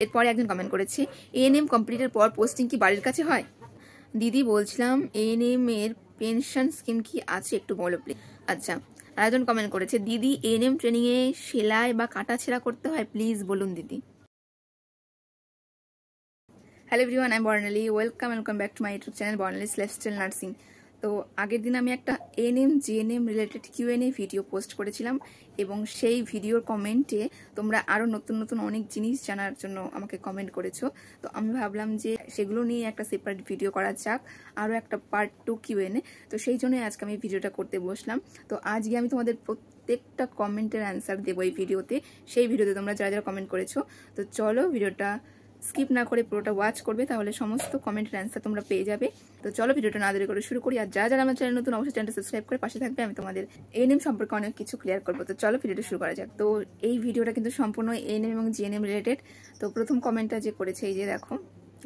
এরপরে একজন কমেন্ট করেছে, এএনএম কমপ্লিটের পর পোস্টিং কি বাড়ির কাছে হয়? দিদি বলছিলাম এএনএম এর পেনশন স্কিম কি আছে একটু বলো প্লিজ। আচ্ছা, আরেকজন কমেন্ট করেছে, দিদি এএনএম ট্রেনিং এ সেলাই বা কাটাছেঁড়া করতে হয়, প্লিজ বলুন দিদি। Hello everyone, I am Barnali. Welcome back to my YouTube channel Barnali's lifestyle nursing. তো আগের দিন আমি একটা ANM GNM related QnA video post করেছিলাম এবং সেই ভিডিওর কমেন্টে তোমরা আরও নতুন নতুন অনেক জিনিস জানার জন্য আমাকে কমেন্ট করেছো। তো আমি ভাবলাম যে সেগুলো নিয়ে একটা সেপারেট ভিডিও করা যাক, আরও একটা পার্ট 2 কিউএনএ। তো সেই জন্যই আজকে আমি ভিডিওটা করতে বসলাম। তো আজকে আমি তোমাদের প্রত্যেকটা কমেন্টের অ্যান্সার দেবো এই ভিডিওতে। সেই ভিডিওতে তোমরা যারা যারা কমেন্ট করেছো, তো চলো ভিডিওটা স্কিপ না করে পুরোটা ওয়াচ করবে, তাহলে সমস্ত কমেন্টের অ্যান্সার তোমরা পেয়ে যাবে। তো চলো ভিডিওটা না দেরি করে শুরু করি। আর যারা যারা আমার চ্যানেল নতুন, অবশ্যই চ্যানেলটা সাবস্ক্রাইব করে পাশে থাকবে। আমি তোমাদের এএনএম সম্পর্কে অনেক কিছু ক্লিয়ার করবো। তো চলো ভিডিওটা শুরু করা যাক। তো এই ভিডিওটা কিন্তু সম্পূর্ণ এএনএম এবং জিএনএম রিলেটেড। তো প্রথম কমেন্টটা যে করেছে, এই যে দেখো,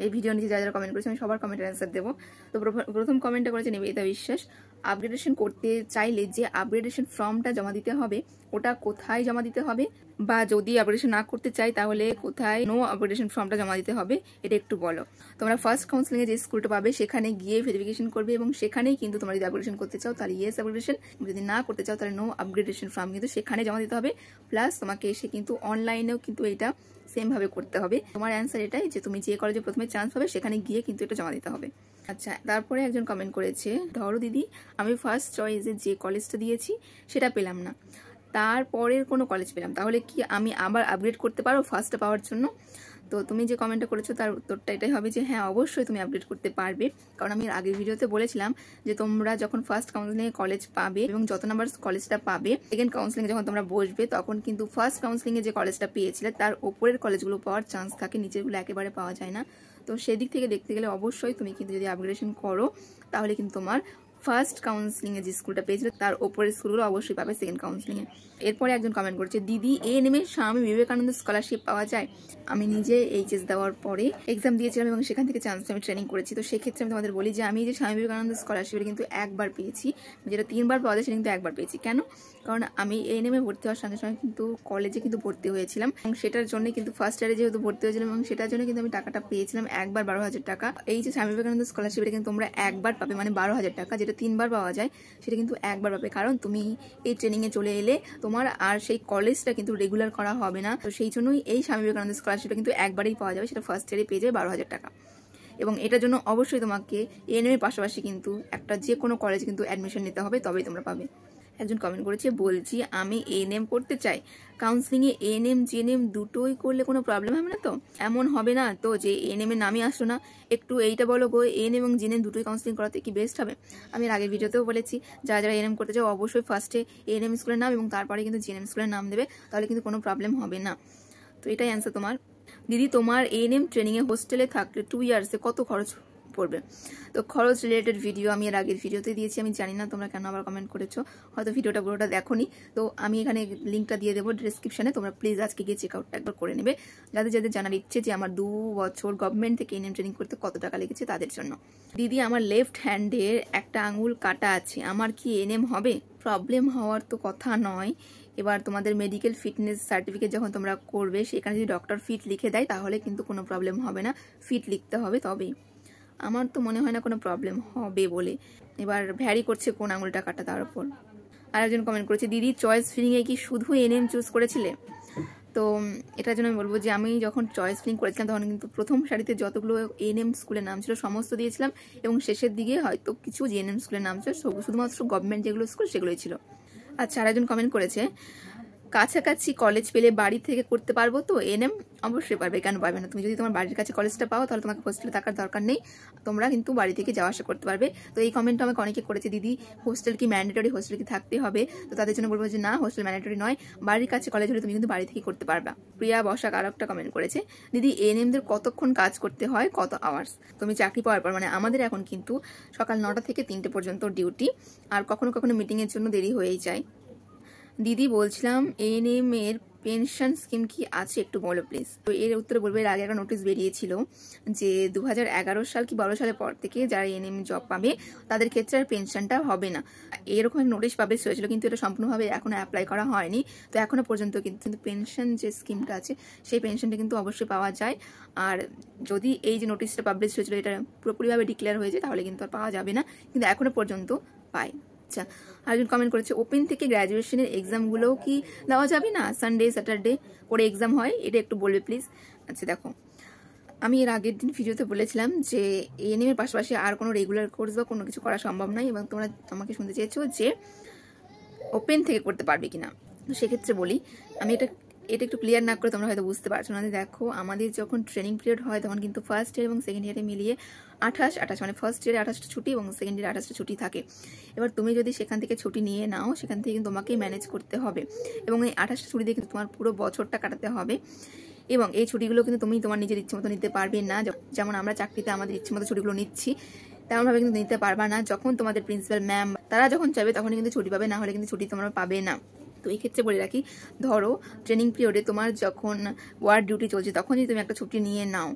এই ভিডিও নিচে যারা যারা কমেন্ট করেছে আমি সবার কমেন্টের অ্যান্সার দেবো। তো প্রথম কমেন্টটা করেছে নিবেদিতা বিশ্বাস, আপগ্রেডেশন করতে চাইলে যে আপগ্রেডেশন ফর্মটা জমা দিতে হবে ওটা কোথায় জমা দিতে হবে, বা যদি আপগ্রেডেশন না করতে চাই তাহলে কোথায় নো আপগ্রেডেশন ফর্মটা জমা দিতে হবে, এটা একটু বলো। তোমরা ফার্স্ট কাউন্সিলিংয়ে যে স্কুলটা পাবে সেখানে গিয়ে ভেরিফিকেশন করবে এবং সেখানেই কিন্তু তোমরা যদি আপগ্রেডেশন করতে চাও তাহলে ইয়েস আপগ্রেডেশন, যদি না করতে চাও তাহলে নো আপগ্রেডেশন ফর্ম কিন্তু সেখানে জমা দিতে হবে। প্লাস তোমাকে এসে কিন্তু অনলাইনেও কিন্তু এটা সেম ভাবে করতে হবে। তোমার অ্যান্সার এটাই যে তুমি যে কলেজে প্রথমে চান্স পাবে সেখানে গিয়ে কিন্তু এটা জমা দিতে হবে। আচ্ছা, তারপরে একজন কমেন্ট করেছে, ধরো দিদি আমি ফার্স্ট চয়েসে যে কলেজটা দিয়েছি সেটা পেলাম না, তারপরের কোনো কলেজ পেলাম, তাহলে কি আমি আবার আপগ্রেড করতে পারো ফার্স্টটা পাওয়ার জন্য? তো তুমি যে কমেন্টটা করেছো তার উত্তরটা এটাই হবে যে হ্যাঁ, অবশ্যই তুমি আপগ্রেড করতে পারবে। কারণ আমি আগের ভিডিওতে বলেছিলাম যে তোমরা যখন ফার্স্ট কাউন্সিলিংয়ে কলেজ পাবে এবং যত নাম্বার কলেজটা পাবে, সেকেন্ড কাউন্সিলিংয়ে যখন তোমরা বসবে তখন কিন্তু ফার্স্ট কাউন্সিলিংয়ে যে কলেজটা পেয়েছিলে তার ওপরের কলেজগুলো পাওয়ার চান্স থাকে, নিচেরগুলো একেবারে পাওয়া যায় না। তো সেদিক থেকে দেখতে গেলে অবশ্যই তুমি কিন্তু যদি আপগ্রেডেশন করো তাহলে কিন্তু তোমার ফার্স্ট কাউন্সিলিংয়ে যে স্কুলটা পেয়েছিল তার ওপরের স্কুলগুলো অবশ্যই পাবে সেকেন্ড কাউন্সিলিংয়ে। এরপরে একজন কমেন্ট করেছে, দিদি এএনএম এর স্বামী বিবেকানন্দ স্কলারশিপ পাওয়া যায়? আমি নিজে এইচএস দেওয়ার পরে এক্সাম দিয়েছিলাম এবং সেখান থেকে চান্স আমি ট্রেনিং করেছি। তো সেক্ষেত্রে আমি তোমাদের বলি যে আমি যে স্বামী বিবেকানন্দ স্কলারশিপে কিন্তু একবার পেয়েছি, যেটা 3 বার পাওয়া যায় সেটা কিন্তু একবার পেয়েছি। কেন? কারণ আমি এএনএম এ ভর্তি হওয়ার সঙ্গে সঙ্গে কিন্তু কলেজে কিন্তু ভর্তি হয়েছিলাম এবং সেটার জন্য কিন্তু ফার্স্ট ইয়ারে যেহেতু ভর্তি হয়েছিলাম এবং সেটার জন্য কিন্তু আমি টাকাটা পেয়েছিলাম একবার 12,000 টাকা। এই যে স্বামী বিবেকানন্দ স্কলারশিপটা কিন্তু তোমরা একবার পাবে, মানে 12,000 টাকা, যেটা 3 বার পাওয়া যায় সেটা কিন্তু একবার পাবে। কারণ তুমি এই ট্রেনিংয়ে চলে এলে তোমার আর সেই কলেজটা কিন্তু রেগুলার করা হবে না। তো সেই জন্যই এই স্বামী বিবেকানন্দ স্কলারশিপটা কিন্তু একবারেই পাওয়া যাবে, সেটা ফার্স্ট ইয়ারে পেয়ে যাবে 12,000 টাকা। এবং এটার জন্য অবশ্যই তোমাকে এএনএম এর পাশাপাশি কিন্তু একটা যে কোনো কলেজে কিন্তু অ্যাডমিশন নিতে হবে, তবেই তোমরা পাবে। একজন কমেন্ট করেছে, বলছি আমি এএনএম করতে চাই, কাউন্সিলিংয়ে এএনএম জিএনএম দুটোই করলে কোনো প্রবলেম হবে না তো? এমন হবে না তো যে এএনএম এর নামই আসলো না? একটু এইটা বলো গো, এএনএম এবং জিএনএম দুটোই কাউন্সিলিং করাতে কি বেস্ট হবে? আমি আগের ভিডিওতেও বলেছি যারা যারা এএনএম করতে চাও অবশ্যই ফার্স্টে এএনএম স্কুলের নাম এবং তারপরে কিন্তু জিএনএম স্কুলের নাম দেবে, তাহলে কিন্তু কোনো প্রবলেম হবে না। তো এটাই অ্যান্সার তোমার। দিদি তোমার এএনএম ট্রেনিংয়ে হোস্টেলে থাকলে 2 ইয়ার্সে কত খরচ পড়বে? তো খরচ রিলেটেড ভিডিও আমি এর আগের ভিডিওতে দিয়েছি, আমি জানি না তোমরা কেন আবার কমেন্ট করেছো, হয়তো ভিডিওটা পুরোটা দেখোনি। তো আমি এখানে লিঙ্কটা দিয়ে দেবো ডিসক্রিপশনে, তোমরা প্লিজ আজকে গিয়ে চেক আউটটা একবার করে নেবে, যাদের যাদের জানার ইচ্ছে যে আমার 2 বছর গভর্নমেন্ট থেকে এএনএম ট্রেনিং করতে কত টাকা লেগেছে তাদের জন্য। দিদি আমার লেফট হ্যান্ডের একটা আঙুল কাটা আছে, আমার কি এএনএম হবে? প্রবলেম হওয়ার তো কথা নয়। এবার তোমাদের মেডিকেল ফিটনেস সার্টিফিকেট যখন তোমরা করবে সেখানে যদি ডক্টর ফিট লিখে দেয় তাহলে কিন্তু কোনো প্রবলেম হবে না, ফিট লিখতে হবে তবেই। আমার তো মনে হয় না কোনো প্রবলেম হবে বলে। এবার ভ্যারি করছে কোন আঙুলটা কাটা তার উপর। আর একজন কমেন্ট করেছে, দিদি চয়েস ফিলিংয়ে কি শুধু এএনএম চুজ করেছিলে? তো এটার জন্য আমি বলবো যে আমি যখন চয়েস ফিলিং করেছিলাম তখন কিন্তু প্রথম সারিতে যতগুলো এএনএম স্কুলের নাম ছিল সমস্ত দিয়েছিলাম এবং শেষের দিকে হয়তো কিছু জিএনএম স্কুলের নাম ছিল, শুধুমাত্র গভর্নমেন্ট যেগুলো স্কুল সেগুলোই ছিল। আচ্ছা, আর একজন কমেন্ট করেছে, কাছাকাছি কলেজ পেলে বাড়ি থেকে করতে পারবো তো এএনএম? অবশ্যই পারবে, কেন পারবে না? তুমি যদি তোমার বাড়ির কাছে কলেজটা পাও তাহলে তোমাকে হোস্টেলে থাকার দরকার নেই, তোমরা কিন্তু বাড়ি থেকে যাওয়া আসা করতে পারবে। তো এই কমেন্টটা আমাকে অনেকে করেছে, দিদি হোস্টেল কি ম্যান্ডেটরি, হোস্টেল কি থাকতে হবে? তো তাদের জন্য বলবো যে না, হোস্টেল ম্যান্ডেটরি নয়, বাড়ির কাছে কলেজ হলে তুমি কিন্তু বাড়ি থেকে করতে পারবা। প্রিয়া বসাক আর একটা কমেন্ট করেছে, দিদি এএনএমদের কতক্ষণ কাজ করতে হয়, কত আওয়ার্স? তুমি চাকরি পাওয়ার পর, মানে আমাদের এখন কিন্তু সকাল 9টা থেকে 3টে পর্যন্ত ডিউটি, আর কখনো কখনো মিটিংয়ের জন্য দেরি হয়েই যায়। দিদি বলছিলাম এএনএম এর পেনশন স্কিম কি আছে একটু বলো প্লিজ। তো এর উত্তরে বলবো, এর আগে একটা নোটিশ বেরিয়েছিল যে 2011 সাল কি 12 সালের পর থেকে যারা এএনএম জব পাবে তাদের ক্ষেত্রে আর পেনশনটা হবে না, এরকম নোটিশ পাবলিশ হয়েছিল, কিন্তু এটা সম্পূর্ণভাবে এখনো অ্যাপ্লাই করা হয়নি। তো এখনো পর্যন্ত কিন্তু পেনশন যে স্কিমটা আছে সেই পেনশনটা কিন্তু অবশ্যই পাওয়া যায়। আর যদি এই যে নোটিশটা পাবলিশ হয়েছিল এটা পুরোপুরিভাবে ডিক্লেয়ার হয়ে যায় তাহলে কিন্তু আর পাওয়া যাবে না, কিন্তু এখনো পর্যন্ত পায়। আচ্ছা, আরেকজন কমেন্ট করেছে ওপেন থেকে গ্র্যাজুয়েশনের এক্সামগুলোও কি দেওয়া যাবে না? সানডে স্যাটারডে করে এক্সাম হয়, এটা একটু বলবে প্লিজ। আচ্ছা দেখো, আমি এর আগের দিন ভিডিওতে বলেছিলাম যে এএনএম এর পাশাপাশি আর কোনো রেগুলার কোর্স বা কোনো কিছু করা সম্ভব নয়, এবং তোমরা আমাকে শুনতে চেয়েছো যে ওপেন থেকে করতে পারবে কিনা। তো সেক্ষেত্রে বলি, আমি এটা একটু ক্লিয়ার না করে তোমরা হয়তো বুঝতে পারছো না। দেখো, আমাদের যখন ট্রেনিং পিরিয়ড হয় তখন কিন্তু ফার্স্ট ইয়ার এবং সেকেন্ড ইয়ারে মিলিয়ে 28 মানে ফার্স্ট ইয়ারে 28টা ছুটি এবং সেকেন্ড ইয়ারে 28টা ছুটি থাকে। এবার তুমি যদি সেখান থেকে ছুটি নিয়ে নাও, সেখান থেকে কিন্তু তোমাকেই ম্যানেজ করতে হবে, এবং এই 28টা ছুটি দিয়ে কিন্তু তোমার পুরো বছরটা কাটাতে হবে। এবং এই ছুটিগুলো কিন্তু তুমি তোমার নিজের ইচ্ছে মতো নিতে পারবে না। যেমন আমরা চাকরিতে আমাদের ইচ্ছে মতো ছুটিগুলো নিচ্ছি, তেমনভাবে কিন্তু নিতে পারবা না। যখন তোমাদের প্রিন্সিপাল ম্যাম তারা যখন চাইবে তখনই কিন্তু ছুটি পাবে, না হলে কিন্তু ছুটি তোমরা পাবে না। তো এই ক্ষেত্রে বলে রাখি, ধরো ট্রেনিং পিরিয়ডে তোমার যখন ওয়ার্ড ডিউটি চলছে তখন যদি তুমি একটা ছুটি নিয়ে নাও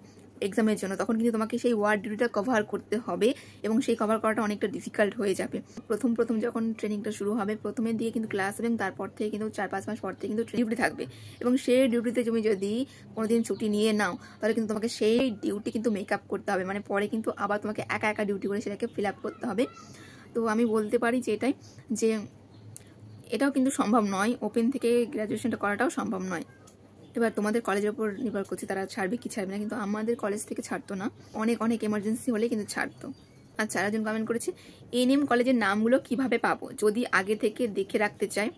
এক্সামের জন্য, তখন কিন্তু তোমাকে সেই ওয়ার্ড ডিউটিটা কভার করতে হবে, এবং সেই কভার করাটা অনেকটা ডিফিকাল্ট হয়ে যাবে। প্রথম যখন ট্রেনিংটা শুরু হবে প্রথমের দিকে কিন্তু ক্লাস, এবং তারপর থেকে কিন্তু 4-5 মাস পর থেকে কিন্তু ডিউটি থাকবে, এবং সেই ডিউটিতে তুমি যদি কোনোদিন ছুটি নিয়ে নাও তাহলে কিন্তু তোমাকে সেই ডিউটি কিন্তু মেক আপ করতে হবে, মানে পরে কিন্তু আবার তোমাকে একা একা ডিউটি করে সেটাকে ফিল আপ করতে হবে। তো আমি বলতে পারি যে এটাও কিন্তু সম্ভব নয়, ওপেন থেকে গ্র্যাজুয়েশনটা করাটাও সম্ভব নয়। এবার তোমাদের কলেজের উপর নির্ভর করছে তারা ছাড়বে কি ছাড়বে না, কিন্তু আমাদের কলেজ থেকে ছাড়তো না, অনেক এমার্জেন্সি হলে কিন্তু ছাড়তো। আচ্ছা, আরেকজন কমেন্ট করেছে এএনএম কলেজের নামগুলো কিভাবে পাবো যদি আগে থেকে দেখে রাখতে চাই।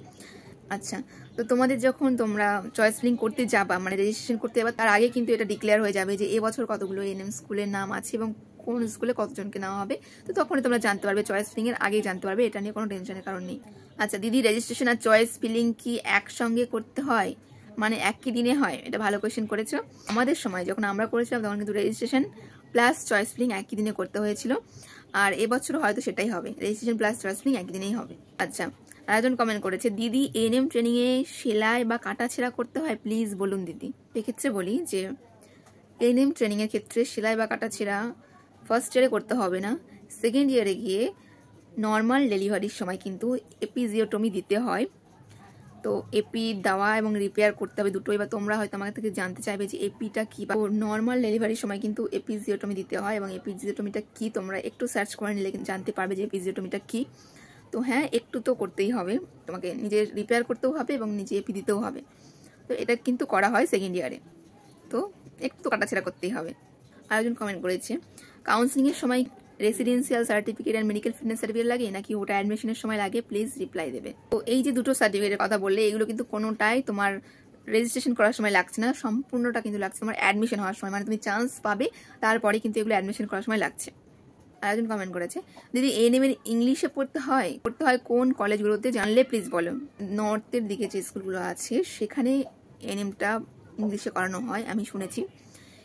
আচ্ছা, তো তোমাদের যখন তোমরা চয়েস ফিলিং করতে যাবা, মানে রেজিস্ট্রেশন করতে যাবা, তার আগে কিন্তু এটা ডিক্লেয়ার হয়ে যাবে যে এবছর কতগুলো এএনএম স্কুলের নাম আছে এবং কোন স্কুলে কতজনকে নেওয়া হবে। তো তখনই তোমরা জানতে পারবে, চয়েস ফিলিং এর আগেই জানতে পারবে, এটা নিয়ে কোনো টেনশনের কারণ নেই। আচ্ছা দিদি, রেজিস্ট্রেশন আর চয়েস ফিলিং কি একসঙ্গে করতে হয়, মানে একই দিনে হয়? এটা ভালো কোয়েশ্চেন করেছো। আমাদের সময় যখন আমরা করেছিলাম তখন কিন্তু রেজিস্ট্রেশন প্লাস চয়েস ফিলিং একই দিনে করতে হয়েছিল, আর এবছর হয়তো সেটাই হবে, রেজিস্ট্রেশন প্লাস চয়েস ফিলিং একই দিনেই হবে। আচ্ছা, আরেকজন কমেন্ট করেছে দিদি এএনএম ট্রেনিং এ সেলাই বা কাটাছেঁড়া করতে হয়, প্লিজ বলুন দিদি। এক্ষেত্রে বলি যে এএনএম ট্রেনিং এর ক্ষেত্রে সেলাই বা কাটাছেঁড়া ফার্স্ট ইয়ারে করতে হবে না, সেকেন্ড ইয়ারে গিয়ে নর্মাল ডেলিভারির সময় কিন্তু এপিজিওটমি দিতে হয়। তো এপি দেওয়া এবং রিপেয়ার করতে হবে দুটোই। বা তোমরা হয়তো আমার থেকে জানতে চাইবে যে এপিটা কি, বা নর্মাল ডেলিভারির সময় কিন্তু এপিজিওটমি দিতে হয়, এবং এপিজিওটমিটা কি তোমরা একটু সার্চ করে নিলে জানতে পারবে যে এপিজিওটমিটা কি। তো হ্যাঁ, একটু তো করতেই হবে, তোমাকে নিজে রিপেয়ার করতেও হবে এবং নিজে এপি দিতেও হবে। তো এটা কিন্তু করা হয় সেকেন্ড ইয়ারে, তো একটু তো কাটাছেড়া করতেই হবে। আরেকজন কমেন্ট করেছে কাউন্সিলিংয়ের সময় রেসিডেন্সিয়াল সার্টিফিকেট আর মেডিকেল ফিটনেস সার্টিফিকেট লাগে নাকি ওটা অ্যাডমিশনের সময় লাগে, প্লিজ রিপ্লাই দেবে। তো এই যে দুটো সার্টিফিকেটের কথা বললে, এগুলো কিন্তু কোনোটাই তোমার রেজিস্ট্রেশন করার সময় লাগছে না, সম্পূর্ণটা কিন্তু লাগছে তোমার অ্যাডমিশন হওয়ার সময়, মানে তুমি চান্স পাবে তারপরে কিন্তু এগুলো অ্যাডমিশন করার সময় লাগছে। আরেকজন কমেন্ট করেছে দিদি এএনএম এর ইংলিশে পড়তে হয় কোন কলেজগুলোতে, জানলে প্লিজ বলো। নর্থের দিকে যে স্কুলগুলো আছে সেখানে এএনএমটা ইংলিশে করানো হয় আমি শুনেছি,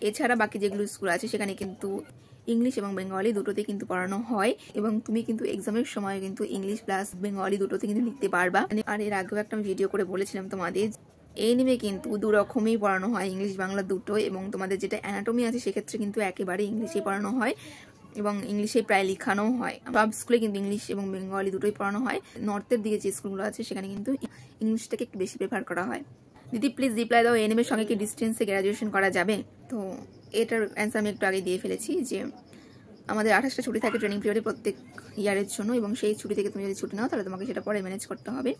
এছাড়া বাকি যেগুলো স্কুল আছে সেখানে কিন্তু ইংলিশ এবং বেঙ্গলি দুটোতে কিন্তু পড়ানো হয়, এবং তুমি কিন্তু এক্সামের সময় কিন্তু ইংলিশ প্লাস বেঙ্গলি দুটোতে কিন্তু লিখতে পারবা। আর এর আগেও একটা আমি ভিডিও করে বলেছিলাম তোমাদের, এএনএমে কিন্তু দু রকমই পড়ানো হয়, ইংলিশ বাংলা দুটো, এবং তোমাদের যেটা অ্যানাটমি আছে সেক্ষেত্রে কিন্তু একেবারে ইংলিশেই পড়ানো হয় এবং ইংলিশে প্রায় লেখানো হয়। সব স্কুলে কিন্তু ইংলিশ এবং বেঙ্গলি দুটোই পড়ানো হয়। নর্থের দিকে যে স্কুলগুলো আছে সেখানে কিন্তু ইংলিশটাকে একটু বেশি প্রেফার করা হয়। দিদি প্লিজ রিপ্লাই দাও, এএনএম এর সঙ্গে কি ডিস্টেন্সে গ্র্যাজুয়েশন করা যাবে? তো এটার অ্যান্সার আমি একটু আগে দিয়ে ফেলেছি যে আমাদের 28টা ছুটি থাকে ট্রেনিং পিরিয়ডে প্রত্যেক ইয়ারের জন্য, এবং সেই ছুটি থেকে তুমি যদি ছুটি নাও তাহলে তোমাকে সেটা পরে ম্যানেজ করতে হবে।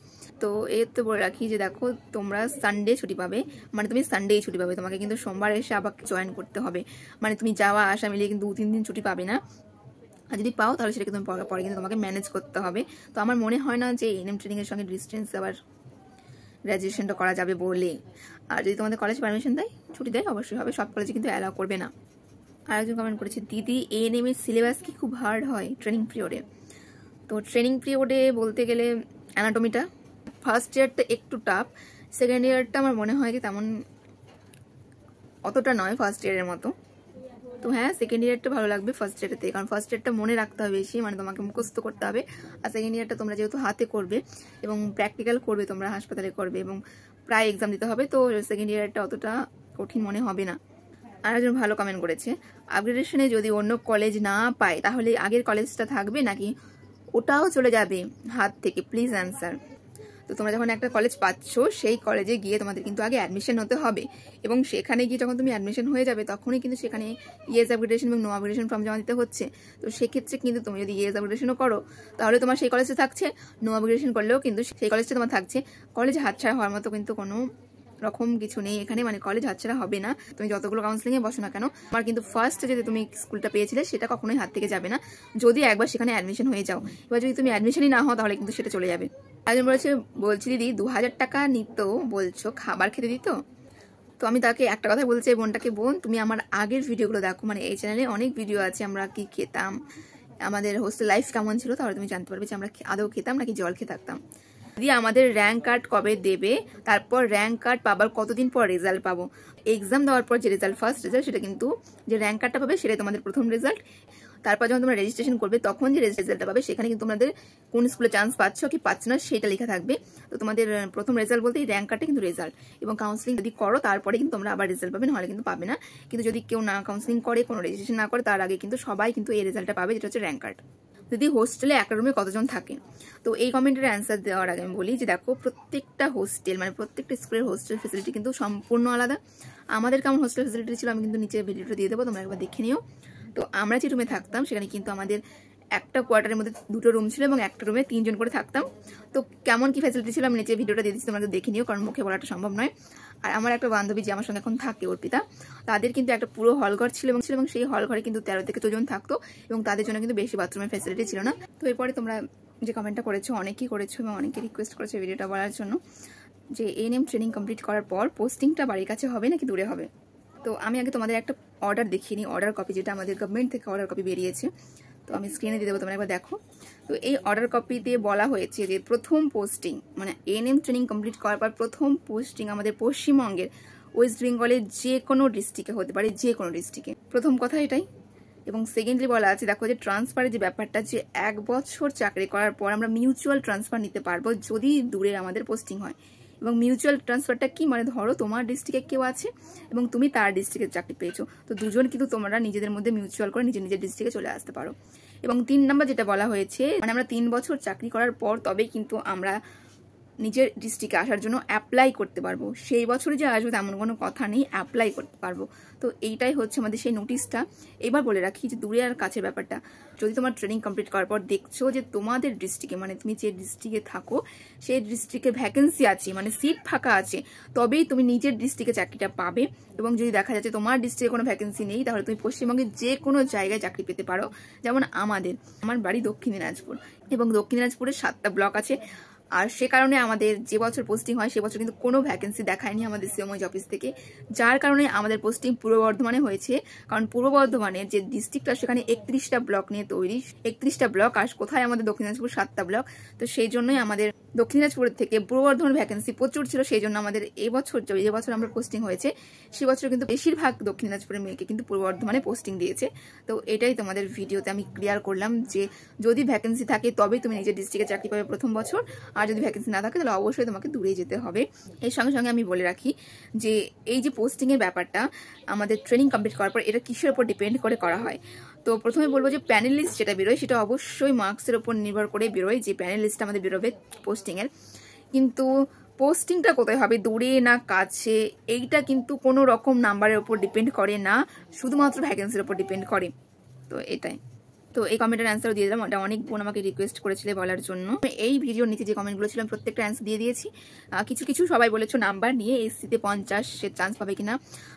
তো এর তো বলে রাখি যে দেখো, তোমরা সানডে ছুটি পাবে, মানে তুমি সানডেই ছুটি পাবে, তোমাকে কিন্তু সোমবার এসে আবার জয়েন করতে হবে, মানে তুমি যাওয়া আসা মিলিয়ে কিন্তু 2-3 দিন ছুটি পাবে না। আর যদি পাও তাহলে সেটাকে তুমি পরে কিন্তু তোমাকে ম্যানেজ করতে হবে। তো আমার মনে হয় না যে এএনএম ট্রেনিং এর সঙ্গে ডিস্টেন্স আবার গ্র্যাজুয়েশনটা করা যাবে বলে। আর যদি তোমাদের কলেজ পারমিশন দেয়, ছুটি দেয়, অবশ্যই হবে, সব কলেজে কিন্তু অ্যালাউ করবে না। আরেকজন কমেন্ট করেছে দিদি এএনএম এর সিলেবাস কি খুব হার্ড হয় ট্রেনিং পিরিয়ডে? তো ট্রেনিং পিরিয়ডে বলতে গেলে অ্যানাটমিটা ফার্স্ট ইয়ারটা একটু টাফ, সেকেন্ড ইয়ারটা আমার মনে হয় যে তেমন অতটা নয় ফার্স্ট ইয়ারের মতো। তো হ্যাঁ, সেকেন্ড ইয়ারটা ভালো লাগবে ফার্স্ট ইয়ারটাতে, কারণ ফার্স্ট ইয়ারটা মনে রাখতে হবে বেশি, মানে তোমাকে মুখস্থ করতে হবে, আর সেকেন্ড ইয়ারটা তোমরা যেহেতু হাতে করবে এবং প্র্যাকটিক্যাল করবে, তোমরা হাসপাতালে করবে এবং প্রায় এক্সাম দিতে হবে, তো সেকেন্ড ইয়ারটা অতটা কঠিন মনে হবে না। আর একজন ভালো কমেন্ট করেছে, আপগ্রেডেশনে যদি অন্য কলেজ না পায় তাহলে আগের কলেজটা থাকবে নাকি ওটাও চলে যাবে হাত থেকে? Please answer. তো তোমরা যখন একটা কলেজ পাচ্ছ সেই কলেজে গিয়ে তোমাদের কিন্তু আগে অ্যাডমিশন হতে হবে, এবং সেখানে গিয়ে যখন তুমি অ্যাডমিশন হয়ে যাবে তখনই কিন্তু সেখানে ইয়েস আপগ্রেডেশন এবং নো আপগ্রেডেশন ফর্ম জমা দিতে হচ্ছে। তো সেক্ষেত্রে কিন্তু তুমি যদি ইয়েস আপগ্রেডেশনও করো তাহলে তোমার সেই কলেজে থাকছে, নো আপগ্রেডেশন করলেও কিন্তু সেই কলেজটা তোমার থাকছে। কলেজ হাতছাড়া হওয়ার মতো কিন্তু কোনো রকম কিছু নেই এখানে, মানে কলেজ হাতছাড়া হবে না। তুমি যতগুলো কাউন্সিলিংয়ে বসো না কেন, আমার কিন্তু ফার্স্টে যদি তুমি স্কুলটা পেয়েছিলে সেটা কখনোই হাত থেকে যাবে না, যদি একবার সেখানে অ্যাডমিশন হয়ে যাও। এবার যদি তুমি অ্যাডমিশনই না হও তাহলে কিন্তু সেটা চলে যাবে। একজন বলছি দিদি 2000 টাকা নিত, বলছো খাবার খেতে দিত। তো আমি তাকে একটা কথা বলছি বোনটাকে, বোন তুমি আমার আগের ভিডিওগুলো দেখো, মানে এই চ্যানেলে অনেক ভিডিও আছে আমরা কি খেতাম, আমাদের হোস্টেল লাইফ কেমন ছিল, তাহলে তুমি জানতে পারবে যে আমরা আদৌ খেতাম নাকি জল খেয়ে থাকতাম। দিদি আমাদের র্যাঙ্ক কার্ড কবে দেবে, তারপর র্যাঙ্ক কার্ড পাবার কতদিন পর রেজাল্ট পাবো? এক্সাম দেওয়ার পর যে রেজাল্ট, ফার্স্ট রেজাল্ট, সেটা কিন্তু যে র্যাঙ্ক কার্ডটা পাবে সেটাই তোমাদের প্রথম রেজাল্ট। তারপর যখন তোমরা রেজিস্ট্রেশন করবে তখন যে রেজাল্টটা পাবে সেখানে কিন্তু তোমাদের কোন স্কুলে চান্স পাচ্ছ কি পাচ্ছ না সেটা লেখা থাকবে। তো তোমাদের প্রথম রেজাল্ট বলতে এই র্যাঙ্ক কার্ডটা কিন্তু রেজাল্ট, এবং কাউন্সিলিং যদি করো তারপরে কিন্তু তোমরা আবার রেজাল্ট পাবে, নাহলে কিন্তু পাবে না। কিন্তু যদি কেউ না কাউন্সিলিং করে, কোনো রেজিস্ট্রেশন না করে, তার আগে কিন্তু সবাই কিন্তু এই রেজাল্টটা পাবে, যেটা হচ্ছে র্যাঙ্ক কার্ড। যদি হোস্টেলে একটা রুমে কতজন থাকে, তো এই কমেন্টের অ্যান্সার দেওয়ার আগে আমি বলি যে দেখো প্রত্যেকটা হোস্টেল মানে প্রত্যেকটা স্কুলের হোস্টেল ফেসিলিটি কিন্তু সম্পূর্ণ আলাদা। আমাদের কেমন হোস্টেল ফেসিলিটি ছিল আমি কিন্তু নিচে ভিডিওটা দিয়ে দেবো, তোমরা একবার দেখে নিও। তো আমরা যে রুমে থাকতাম সেখানে কিন্তু আমাদের একটা কোয়ার্টারের মধ্যে 2টো রুম ছিল এবং একটা রুমে 3 জন করে থাকতাম। তো কেমন কি ফ্যাসিলিটি ছিল আমি নিচে ভিডিওটা দিয়ে দিচ্ছি, তোমরা দেখে নিও, কারণ মুখে বলাটা সম্ভব নয়। আর আমার একটা বান্ধবী যে আমার সঙ্গে এখন থাকে, অর্পিতা, তাদের কিন্তু একটা পুরো হলঘর ছিল এবং সেই হলঘরে কিন্তু 13 থেকে 14 জন থাকতো, এবং তাদের জন্য কিন্তু বেশি বাথরুমের ফ্যাসিলিটি ছিল না। তো এরপরে তোমরা যে কমেন্টটা করেছো অনেকেই করেছো এবং অনেকে রিকোয়েস্ট করেছো ভিডিওটা বলার জন্য যে এএনএম ট্রেনিং কমপ্লিট করার পর পোস্টিংটা বাড়ির কাছে হবে নাকি দূরে হবে। তো আমি আগে তোমাদের একটা অর্ডার দেখিয়ে নিই, অর্ডার কপি, যেটা আমাদের গভর্নমেন্ট থেকে অর্ডার কপি বেরিয়েছে। তো আমি স্ক্রিনে দিয়ে দেবো, তোমরা একবার দেখো। তো এই অর্ডার কপিতে বলা হয়েছে যে প্রথম পোস্টিং মানে এএনএম ট্রেনিং কমপ্লিট করার পর প্রথম পোস্টিং আমাদের পশ্চিমবঙ্গের ওয়েস্ট বেঙ্গলের যে কোনো ডিস্ট্রিক্টে হতে পারে, যে কোনো ডিস্ট্রিক্টে। প্রথম কথা এটাই। এবং সেকেন্ডলি বলা আছে দেখো যে ট্রান্সফারের যে ব্যাপারটা, যে 1 বছর চাকরি করার পর আমরা মিউচুয়াল ট্রান্সফার নিতে পারবো যদি দূরে আমাদের পোস্টিং হয়। এবং মিউচুয়াল ট্রান্সফারটা কি, মানে ধরো তোমার ডিস্ট্রিক্টে কেউ আছে এবং তুমি তার ডিস্ট্রিক্টে চাকরি পেয়েছো, তো দুজন কিন্তু তোমরা নিজেদের মধ্যে মিউচুয়াল করে নিজের নিজের ডিস্ট্রিক্টে চলে আসতে পারো। এবং 3 নম্বর যেটা বলা হয়েছে, মানে আমরা 3 বছর চাকরি করার পর তবেই কিন্তু আমরা নিজের ডিস্ট্রিক্টে আসার জন্য অ্যাপ্লাই করতে পারবো। সেই বছরে যে আসবে তেমন কোনো কথা নেই, অ্যাপ্লাই করতে পারবো। তো এইটাই হচ্ছে আমাদের সেই নোটিশটা। এবার বলে রাখি যে দূরে আর কাছের ব্যাপারটা, যদি তোমার ট্রেনিং কমপ্লিট করার পর দেখছো যে তোমাদের ডিস্ট্রিক্টে মানে তুমি যে ডিস্ট্রিক্টে থাকো সেই ডিস্ট্রিক্টে ভ্যাকেন্সি আছে, মানে সিট ফাঁকা আছে, তবেই তুমি নিজের ডিস্ট্রিক্টে চাকরিটা পাবে। এবং যদি দেখা যাচ্ছে তোমার ডিস্ট্রিক্টে কোনো ভ্যাকেন্সি নেই তাহলে তুমি পশ্চিমবঙ্গের যে কোনো জায়গায় চাকরি পেতে পারো। যেমন আমার বাড়ি দক্ষিণ দিনাজপুর, এবং দক্ষিণ দিনাজপুরে 7টা ব্লক আছে। আর সে কারণে আমাদের যে বছর পোস্টিং হয় সে বছর কিন্তু কোনো ভ্যাকেন্সি দেখায়নি আমাদের সিএমওইচ অফিস থেকে, যার কারণে আমাদের পোস্টিং পূর্ব বর্ধমানে হয়েছে। কারণ পূর্ব বর্ধমানের যে ডিস্ট্রিক্টটা সেখানে 31টা ব্লক নিয়ে তৈরি, 31টা ব্লক, আর কোথায় আমাদের দক্ষিণ দিনাজপুর 7টা ব্লক। তো সেই জন্যই আমাদের দক্ষিণ দিনাজপুর থেকে পূর্ব বর্ধমান ভ্যাকেন্সি প্রচুর ছিল। সেই জন্য আমাদের যে বছর আমরা পোস্টিং হয়েছে সে বছর কিন্তু বেশিরভাগ দক্ষিণ দিনাজপুরের মেয়েকে কিন্তু পূর্ব বর্ধমানে পোস্টিং দিয়েছে। তো এটাই তোমাদের ভিডিওতে আমি ক্লিয়ার করলাম যে যদি ভ্যাকেন্সি থাকে তবেই তুমি নিজের ডিস্ট্রিক্টে চাকরি পাবে প্রথম বছর, আর যদি ভ্যাকেন্সি না থাকে তাহলে অবশ্যই তোমাকে দূরে যেতে হবে। এর সঙ্গে সঙ্গে আমি বলে রাখি যে এই যে পোস্টিংয়ের ব্যাপারটা আমাদের ট্রেনিং কমপ্লিট করার পর এটা কিসের উপর ডিপেন্ড করে করা হয়। তো প্রথমে বলবো যে প্যানেল লিস্ট যেটা বেরোয় সেটা অবশ্যই মার্কসের উপর নির্ভর করে বেরোয়, যে প্যানেল লিস্টটা আমাদের বেরোবে পোস্টিংয়ের। কিন্তু পোস্টিংটা কোথায় হবে, দূরে না কাছে, এইটা কিন্তু কোনো রকম নাম্বারের উপর ডিপেন্ড করে না, শুধুমাত্র ভ্যাকেন্সির উপর ডিপেন্ড করে। তো এটাই। তো এই কমেন্টের অ্যান্সারও দিয়ে দিলাম, ওটা অনেক বোন আমাকে রিকোয়েস্ট করেছিল বলার জন্য। এই ভিডিওর নিচে যে কমেন্টগুলো ছিল প্রত্যেকটা অ্যান্সার দিয়ে দিয়েছি। কিছু সবাই বলেছো নাম্বার নিয়ে এসসিতে 50 সে চান্স পাবে কিনা।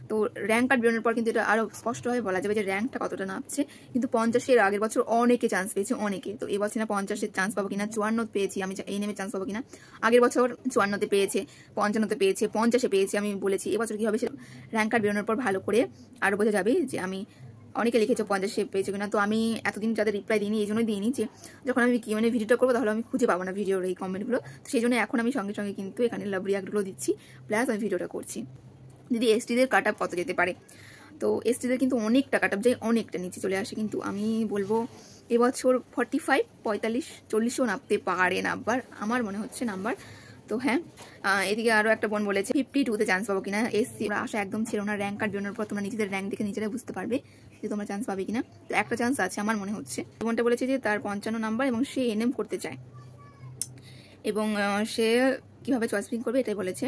তো র্যাঙ্ক কার্ড বেরোনোর পর কিন্তু এটা আরও স্পষ্টভাবে বলা যাবে যে র্যাঙ্কটা কতটা নামছে। কিন্তু 50-এর আগের বছর অনেকে চান্স পেয়েছে, অনেকে। তো এবছর না 50-এর চান্স পাবো কিনা, 54 পেয়েছি আমি, এই নেমে চান্স পাবো কিনা। আগের বছর 54-তে পেয়েছে, 55-তে পেয়েছে, 50-এ পেয়েছে। আমি বলেছি এবছর কি হবে সে র্যাঙ্ক কার্ড বেরোনোর পর ভালো করে আরও বোঝা যাবে যে আমি অনেকে লিখেছো 50 পেয়েছো কিনা। তো আমি এতদিন যাদের রিপ্লাই দিইনি এই জন্যই দিইনি যে যখন আমি মানে ভিডিওটা করবো তাহলে আমি খুঁজে পাবো না ভিডিওর এই কমেন্টগুলো। তো সেই জন্য এখন আমি সঙ্গে সঙ্গে কিন্তু এখানে লাভ রিয়াক্টগুলো দিচ্ছি, প্লাস আমি ভিডিওটা করছি। দিদি এসটিদের কাট আপ কত যেতে পারে, তো এসটিদের কিন্তু অনেকটা কাট আপ যায়, অনেকটা নিচে চলে আসে। কিন্তু আমি বলবো এবছর 45, 45, 40ও নামতে পারে নাম্বার, আমার মনে হচ্ছে নাম্বার। তো হ্যাঁ, এদিকে আরও একটা বোন বলেছে 52-তে চান্স পাবো কিনা। এসসি আশা একদম ছিল না, র্যাঙ্ক কার্ড বেরোনোর পর তোমরা নিজেদের র্যাঙ্ক দেখে নিজেরাই বুঝতে পারবে যে তোমরা চান্স পাবে কিনা। তো একটা চান্স আছে আমার মনে হচ্ছে। বোনটা বলেছে যে তার 55 নাম্বার এবং সে এনএম করতে চায় এবং সে কীভাবে চয়েস পিক করবে এটাই বলেছে।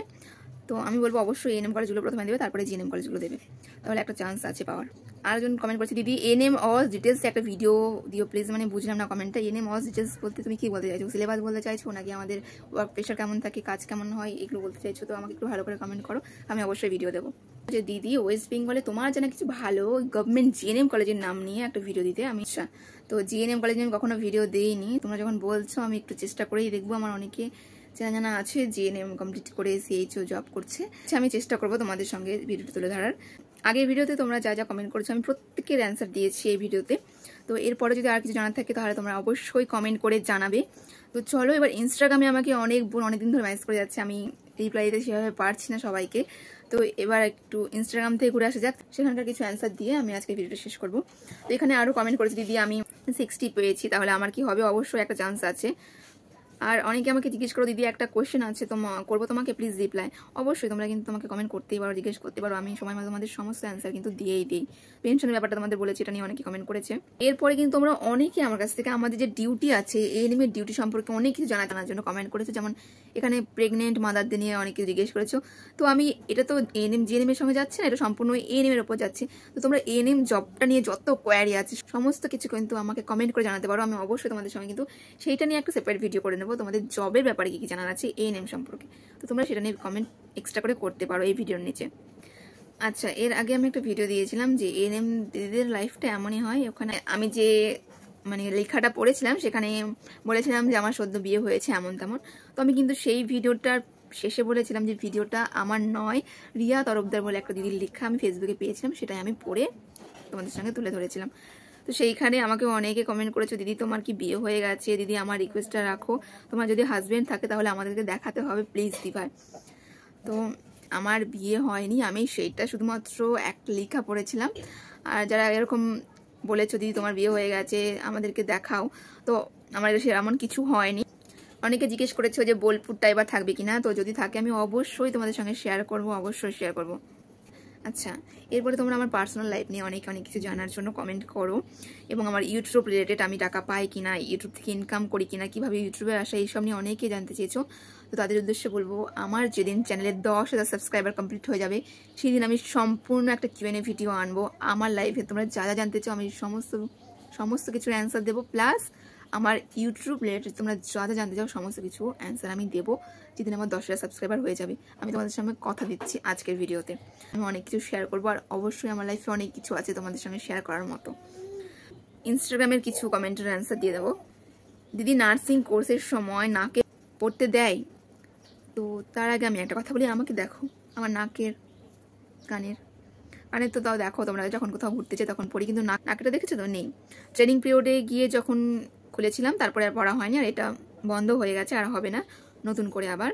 তো আমি বলবো অবশ্যই এনএম কলেজগুলো প্রথমে দেবে, তারপরে জিএনএম কলেজগুলো দেবে, তাহলে একটা চান্স আছে পাওয়ার। আরেকজন কমেন্ট করেছে দিদি এনএম অস ডিটেলস একটা ভিডিও দিও প্লিজ। মানে বুঝলাম না কমেন্টটা, এনএম অস ডিটেলস বলতে তুমি কি বলতে চাইছো? সিলেবাস বলতে চাইছো নাকি আমাদের ওয়ার্ক প্রেশার কেমন থাকে, কাজ কেমন হয়, এগুলো বলতে চাইছো? তো আমাকে একটু ভালো করে কমেন্ট করো, আমি অবশ্যই ভিডিও দেবো। যে দিদি ওয়েস্ট বেঙ্গলে তোমার জানা কিছু ভালো গভর্নমেন্ট জিএনএম কলেজের নাম নিয়ে একটা ভিডিও দিতে। আমি তো জিএনএম কলেজে আমি কখনো ভিডিও দিইনি, তোমরা যখন বলছো আমি একটু চেষ্টা করেই দেখবো। আমার অনেকে জানা আছে জিএনএম কমপ্লিট করে সিএইচও জব করছে, আমি চেষ্টা করবো তোমাদের সঙ্গে ভিডিওটা তুলে ধরার। আগের ভিডিওতে তোমরা যা যা কমেন্ট করেছো আমি প্রত্যেকের অ্যান্সার দিয়েছি এই ভিডিওতে। তো এরপরে যদি আর কিছু জানার থাকে তাহলে তোমরা অবশ্যই কমেন্ট করে জানাবে। তো চলো এবার ইনস্টাগ্রামে আমাকে অনেকদিন ধরে মেসেজ করে যাচ্ছে, আমি রিপ্লাই দিতে সেভাবে পারছি না সবাইকে। তো এবার একটু ইনস্টাগ্রাম থেকে ঘুরে আসা যাক, সেখানকার কিছু অ্যান্সার দিয়ে আমি আজকে ভিডিওটা শেষ করবো। তো এখানে আরও কমেন্ট করেছে দিদি আমি 60 পেয়েছি, তাহলে আমার কি হবে? অবশ্যই একটা চান্স আছে। আর অনেকে আমাকে জিজ্ঞেস করো দিদি একটা কোয়েশ্চেন আছে করবো তোমাকে, প্লিজ রিপ্লাই। অবশ্যই তোমরা কিন্তু তোমাকে কমেন্ট করতেই পারো, জিজ্ঞেস করতে পারো, আমি সময় মতো তোমাদের সমস্ত অ্যান্সার কিন্তু দিয়েই দিই। পেনশনের ব্যাপারটা তোমাদের বলেছি, এটা নিয়ে অনেকে কমেন্ট করেছে। এরপরে কিন্তু তোমরা অনেকে আমার কাছ থেকে আমাদের যে ডিউটি আছে এএনএম ডিউটি সম্পর্কে অনেক কিছু জানার জন্য কমেন্ট করেছো। যেমন এখানে প্রেগনেন্ট মাদারদের নিয়ে অনেক কিছু জিজ্ঞেস করেছো। তো আমি এটা তো এএনএম জিএনএম এর সঙ্গে যাচ্ছে না, এটা সম্পূর্ণ এএনএম এর উপর যাচ্ছে। তো তোমরা এএনএম জবটা নিয়ে যত কোয়ারি আছে সমস্ত কিছু কিন্তু আমাকে কমেন্ট করে জানাতে পারো, আমি অবশ্যই তোমাদের সঙ্গে কিন্তু সেইটা নিয়ে একটা সেপারেট ভিডিও করে নেবো। তোমাদের জবের ব্যাপারে কি কি জানার আছে এএনএম সম্পর্কে, তো তোমরা সেটা নিয়ে কমেন্ট এক্সট্রা করে করতে পারো এই ভিডিওর নিচে। আচ্ছা, এর আগে আমি একটা ভিডিও দিয়েছিলাম যে এএনএম দিদিদের লাইফটা এমনই হয়। ওখানে আমি যে লেখাটা পড়েছিলাম সেখানে বলেছিলাম যে আমার সদ্য বিয়ে হয়েছে এমন তেমন। তো আমি কিন্তু সেই ভিডিওটার শেষে বলেছিলাম যে ভিডিওটা আমার নয়, রিয়া তরফদার বলে একটা দিদির লেখা আমি ফেসবুকে পেয়েছিলাম, সেটাই আমি পড়ে তোমাদের সঙ্গে তুলে ধরেছিলাম। তো সেইখানে আমাকে অনেকে কমেন্ট করেছো দিদি তোমার কি বিয়ে হয়ে গেছে, দিদি আমার রিকোয়েস্টটা রাখো, তোমার যদি হাজবেন্ড থাকে তাহলে আমাদেরকে দেখাতে হবে প্লিজ দিভাই। তো আমার বিয়ে হয়নি, আমি সেইটা শুধুমাত্র একটা লেখা পড়েছিলাম। আর যারা এরকম বলেছো দিদি তোমার বিয়ে হয়ে গেছে আমাদেরকে দেখাও, তো আমার সেরকম কিছু হয়নি। অনেকে জিজ্ঞেস করেছো যে বোলপুরটা এবার থাকবে কিনা, তো যদি থাকে আমি অবশ্যই তোমাদের সঙ্গে শেয়ার করবো, অবশ্যই শেয়ার করবো। আচ্ছা, এরপরে তোমরা আমার পার্সোনাল লাইফ নিয়ে অনেক কিছু জানার জন্য কমেন্ট করো এবং আমার ইউটিউব রিলেটেড আমি টাকা পাই কিনা, ইউটিউব থেকে ইনকাম করি কিনা, কিভাবে ইউটিউবে আসা, এইসব নিয়ে অনেকে জানতে চেয়েছো। তো তাদের উদ্দেশ্যে বলবো আমার যেদিন চ্যানেলে 10,000 সাবস্ক্রাইবার কমপ্লিট হয়ে যাবে সেদিন আমি সম্পূর্ণ একটা কিউএনএ ভিডিও আনবো। আমার লাইফে তোমরা যা যা জানতে চাও আমি সমস্ত কিছুর অ্যান্সার দেবো, প্লাস আমার ইউটিউব রিলেটেড তোমরা যা যা জানতে চাও সমস্ত কিছু অ্যান্সার আমি দেবো যেদিন আমার 10,000 সাবস্ক্রাইবার হয়ে যাবে। আমি তোমাদের সঙ্গে কথা দিচ্ছি আজকের ভিডিওতে আমি অনেক কিছু শেয়ার করবো, আর অবশ্যই আমার লাইফে অনেক কিছু আছে তোমাদের সঙ্গে শেয়ার করার মতো। ইনস্টাগ্রামের কিছু কমেন্টের অ্যান্সার দিয়ে দেবো। দিদি নার্সিং কোর্সের সময় নাকে পড়তে দেয়? তো তার আগে আমি একটা কথা বলি, আমাকে দেখো আমার নাকের কানের তো তাও দেখো তোমরা, যখন কোথাও ঘুরতে চাই তখন পড়ি, কিন্তু নাকটা দেখেছো তো নেই। ট্রেনিং পিরিয়ডে গিয়ে যখন খুলেছিলাম তারপরে আর পড়া হয়নি, আর এটা বন্ধ হয়ে গেছে, আর হবে না, নতুন করে আবার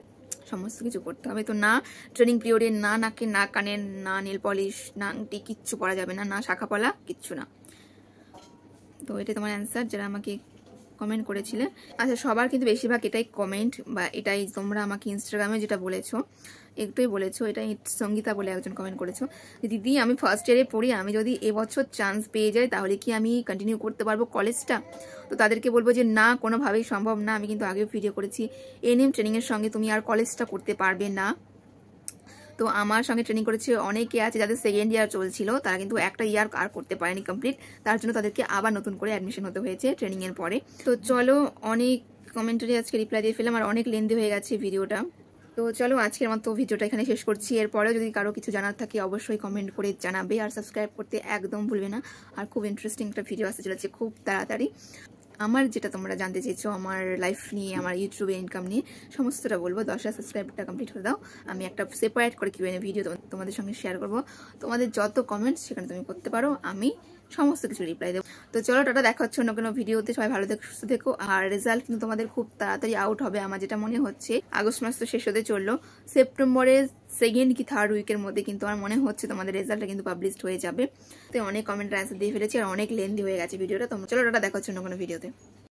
সমস্ত কিছু করতে হবে। তো না ট্রেনিং পিরিয়ডে না নাকে না কানের না নেল পলিশ না আংটি কিচ্ছু পরা যাবে না, না শাখা পলা কিচ্ছু না। তো এটা তোমার অ্যান্সার যারা আমাকে কমেন্ট করেছিলে। আচ্ছা, সবার কিন্তু বেশিরভাগ এটাই কমেন্ট বা এটাই তোমরা আমাকে ইনস্টাগ্রামে যেটা বলেছো একটুই বলেছো, এটাই সঙ্গীতা বলে একজন কমেন্ট করেছো, দিদি আমি ফার্স্ট ইয়ারে পড়ি, আমি যদি এবছর চান্স পেয়ে যাই তাহলে কি আমি কন্টিনিউ করতে পারবো কলেজটা? তো তাদেরকে বলবো যে না, কোনোভাবেই সম্ভব না। আমি কিন্তু আগেও ভিডিও করেছি, এএনএম ট্রেনিংয়ের সঙ্গে তুমি আর কলেজটা করতে পারবে না। তো আমার সঙ্গে ট্রেনিং করেছে অনেকে আছে যাদের সেকেন্ড ইয়ার চলছিল, তারা কিন্তু একটা ইয়ার আর করতে পারেনি কমপ্লিট, তার জন্য তাদেরকে আবার নতুন করে অ্যাডমিশন হতে হয়েছে ট্রেনিংয়ের পরে। তো চলো অনেক কমেন্টারি আজকে রিপ্লাই দিয়ে ফেলাম, আর অনেক লেন্দি হয়ে গেছে ভিডিওটা। তো চলো আজকের মতো ভিডিওটা এখানে শেষ করছি। এরপরেও যদি কারো কিছু জানার থাকে অবশ্যই কমেন্ট করে জানাবে, আর সাবস্ক্রাইব করতে একদম ভুলবে না। আর খুব ইন্টারেস্টিং একটা ভিডিও আসতে চলেছে খুব তাড়াতাড়ি। আমার যেটা তোমরা জানতে চেয়েছো আমার লাইফ নিয়ে, আমার ইউটিউবে ইনকাম নিয়ে সমস্তটা বলবো। 10,000 সাবস্ক্রাইবারটা কমপ্লিট হয়ে দাও, আমি একটা সেপারেট করে কিউএনএ ভিডিও তোমাদের সঙ্গে শেয়ার করবো। তোমাদের যত কমেন্টস সেখানে তুমি করতে পারো, আমি সমস্ত কিছু রিপ্লাই দেবো। তো চলো টাটা, দেখা হচ্ছে অন্য কোনো ভিডিওতে। সবাই ভালো থেকো, সুস্থ থেকো। আর রেজাল্ট কিন্তু তোমাদের খুব তাড়াতাড়ি আউট হবে, আমার যেটা মনে হচ্ছে। আগস্ট মাস তো শেষ হতে চললো, সেপ্টেম্বরের সেকেন্ড কি থার্ড উইকের মধ্যে কিন্তু আমার মনে হচ্ছে তোমাদের রেজাল্টটা কিন্তু পাবলিশড হয়ে যাবে। তো অনেক কমেন্টের অ্যান্সার দিয়ে ফেলেছি আর অনেক লেন্দি হয়ে গেছে ভিডিওটা। তো চলো টাটা, দেখা হচ্ছে অন্য কোনো ভিডিওতে।